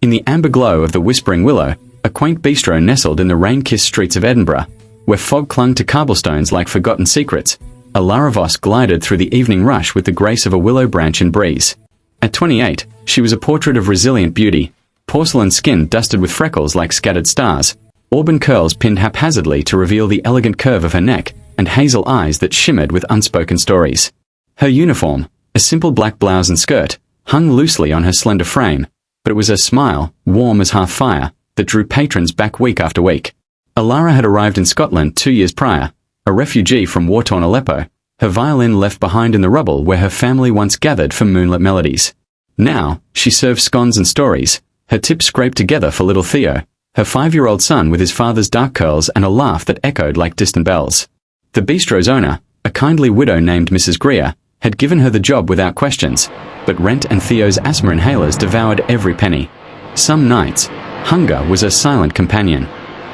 In the amber glow of the Whispering Willow, a quaint bistro nestled in the rain-kissed streets of Edinburgh, where fog clung to cobblestones like forgotten secrets, Alara Voss glided through the evening rush with the grace of a willow branch in breeze. At 28, she was a portrait of resilient beauty, porcelain skin dusted with freckles like scattered stars, auburn curls pinned haphazardly to reveal the elegant curve of her neck, and hazel eyes that shimmered with unspoken stories. Her uniform, a simple black blouse and skirt, hung loosely on her slender frame, but it was her smile, warm as hearth fire, that drew patrons back week after week. Alara had arrived in Scotland 2 years prior, a refugee from war-torn Aleppo, her violin left behind in the rubble where her family once gathered for moonlit melodies. Now, she served scones and stories, her tips scraped together for little Theo, her 5-year-old son with his father's dark curls and a laugh that echoed like distant bells. The bistro's owner, a kindly widow named Mrs. Greer, had given her the job without questions, but rent and Theo's asthma inhalers devoured every penny. Some nights, hunger was a silent companion.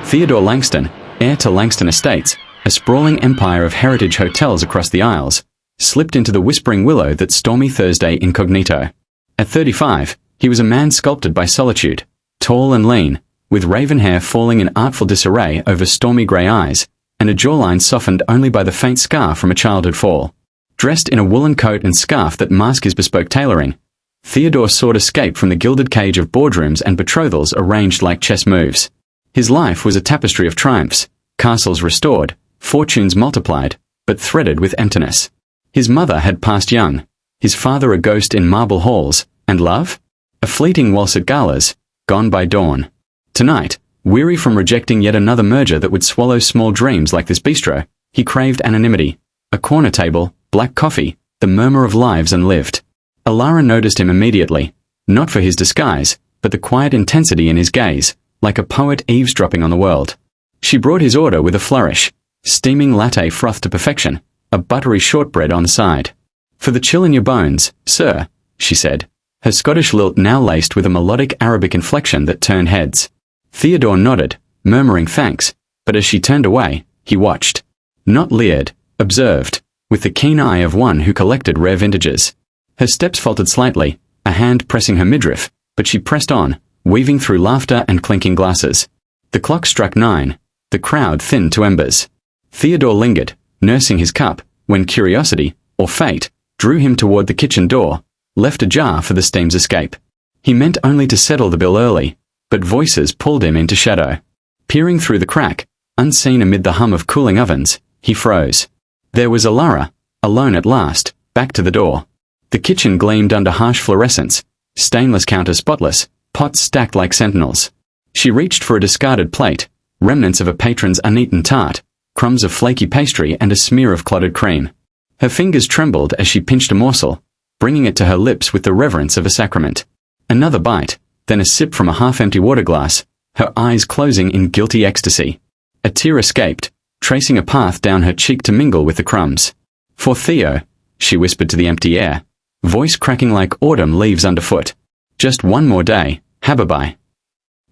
Theodore Langston, heir to Langston Estates, a sprawling empire of heritage hotels across the Isles, slipped into the Whispering Willow that stormy Thursday incognito. At 35, he was a man sculpted by solitude, tall and lean, with raven hair falling in artful disarray over stormy grey eyes, and a jawline softened only by the faint scar from a childhood fall. Dressed in a woolen coat and scarf that masked his bespoke tailoring, Theodore sought escape from the gilded cage of boardrooms and betrothals arranged like chess moves. His life was a tapestry of triumphs, castles restored, fortunes multiplied, but threaded with emptiness. His mother had passed young, his father a ghost in marble halls, and love? A fleeting waltz at galas, gone by dawn. Tonight, weary from rejecting yet another merger that would swallow small dreams like this bistro, he craved anonymity. A corner table, black coffee, the murmur of lives unlived. Alara noticed him immediately, not for his disguise, but the quiet intensity in his gaze, like a poet eavesdropping on the world. She brought his order with a flourish, steaming latte frothed to perfection, a buttery shortbread on the side. "For the chill in your bones, sir," she said, her Scottish lilt now laced with a melodic Arabic inflection that turned heads. Theodore nodded, murmuring thanks, but as she turned away, he watched. Not leered, observed, with the keen eye of one who collected rare vintages. Her steps faltered slightly, a hand pressing her midriff, but she pressed on, weaving through laughter and clinking glasses. The clock struck 9, the crowd thinned to embers. Theodore lingered, nursing his cup, when curiosity, or fate, drew him toward the kitchen door, left ajar for the steam's escape. He meant only to settle the bill early, but voices pulled him into shadow. Peering through the crack, unseen amid the hum of cooling ovens, he froze. There was Alara, alone at last, back to the door. The kitchen gleamed under harsh fluorescence, stainless counter spotless, pots stacked like sentinels. She reached for a discarded plate, remnants of a patron's uneaten tart, crumbs of flaky pastry and a smear of clotted cream. Her fingers trembled as she pinched a morsel, bringing it to her lips with the reverence of a sacrament. Another bite, then a sip from a half-empty water glass, her eyes closing in guilty ecstasy. A tear escaped, tracing a path down her cheek to mingle with the crumbs. "For Theo," she whispered to the empty air, voice cracking like autumn leaves underfoot. "Just one more day, Habibi."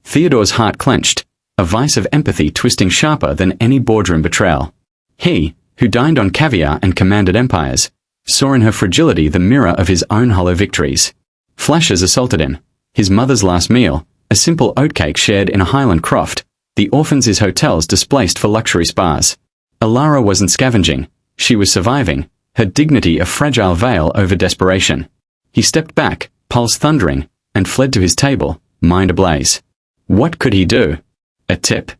Theodore's heart clenched, a vice of empathy twisting sharper than any boardroom betrayal. He, who dined on caviar and commanded empires, saw in her fragility the mirror of his own hollow victories. Flashes assaulted him. His mother's last meal, a simple oatcake shared in a Highland croft, the orphans his hotels displaced for luxury spas. Alara wasn't scavenging, she was surviving, her dignity a fragile veil over desperation. He stepped back, pulse thundering, and fled to his table, mind ablaze. What could he do? A tip?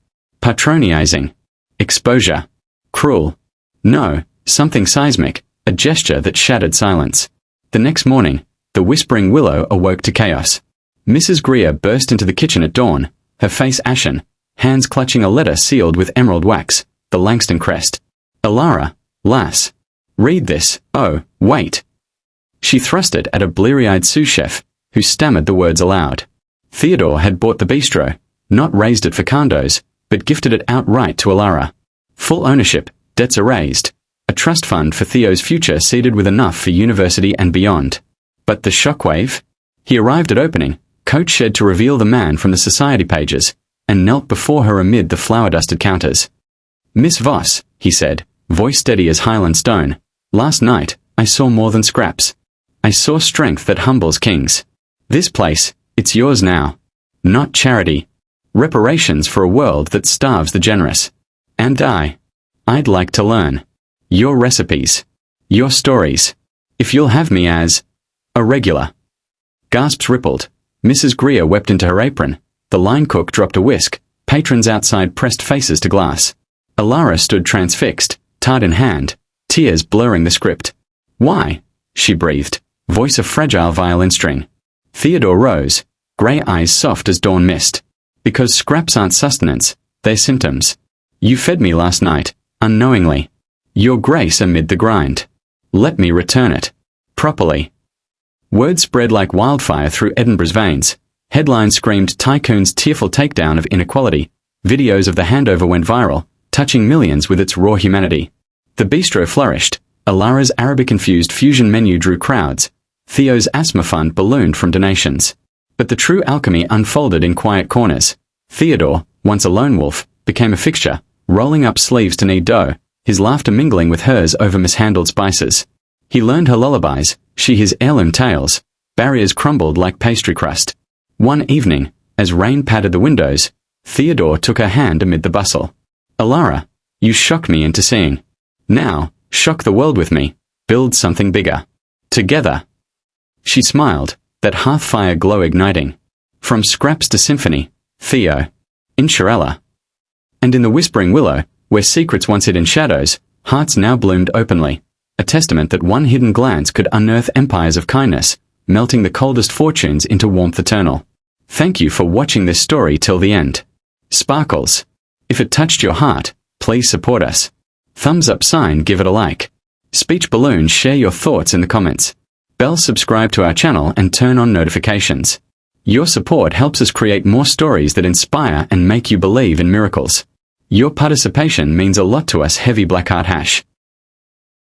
Patronizing? Exposure? Cruel? No, something seismic, a gesture that shattered silence. The next morning, the Whispering Willow awoke to chaos. Mrs. Greer burst into the kitchen at dawn, her face ashen, hands clutching a letter sealed with emerald wax, the Langston crest. "Alara, lass. Read this. Oh, wait." She thrust it at a bleary-eyed sous chef, who stammered the words aloud. Theodore had bought the bistro, not raised it for condos, but gifted it outright to Alara. Full ownership, debts erased, a trust fund for Theo's future seeded with enough for university and beyond. But the shockwave? He arrived at opening, coat shed to reveal the man from the society pages, and knelt before her amid the flour-dusted counters. "Miss Voss," he said, voice steady as Highland stone, "last night, I saw more than scraps. I saw strength that humbles kings. This place, it's yours now." not charity. Reparations for a world that starves the generous. And I'd like to learn. Your recipes. Your stories. If you'll have me as a regular. Gasps rippled. Mrs. Greer wept into her apron. The line cook dropped a whisk. Patrons outside pressed faces to glass. Alara stood transfixed, tart in hand, tears blurring the script. Why? She breathed, voice a fragile violin string. Theodore rose, grey eyes soft as dawn mist. Because scraps aren't sustenance, they're symptoms. You fed me last night, unknowingly. Your grace amid the grind. Let me return it. Properly. Word spread like wildfire through Edinburgh's veins. Headlines screamed Tycoon's tearful takedown of inequality. Videos of the handover went viral, touching millions with its raw humanity. The bistro flourished. Alara's Arabic-infused fusion menu drew crowds. Theo's asthma fund ballooned from donations. But the true alchemy unfolded in quiet corners. Theodore, once a lone wolf, became a fixture, rolling up sleeves to knead dough, his laughter mingling with hers over mishandled spices. He learned her lullabies, she his heirloom tales. Barriers crumbled like pastry crust. One evening, as rain pattered the windows, Theodore took her hand amid the bustle. Alara, you shock me into seeing. Now, shock the world with me. Build something bigger. Together. She smiled, that hearth-fire glow igniting. From scraps to symphony, Theo. Inshallah. And in the whispering willow, where secrets once hid in shadows, hearts now bloomed openly. A testament that one hidden glance could unearth empires of kindness, melting the coldest fortunes into warmth eternal. Thank you for watching this story till the end. Sparkles. If it touched your heart, please support us. Thumbs up sign, give it a like. Speech balloon, share your thoughts in the comments. Bell, subscribe to our channel and turn on notifications. Your support helps us create more stories that inspire and make you believe in miracles. Your participation means a lot to us. Heavy Blackheart Hash.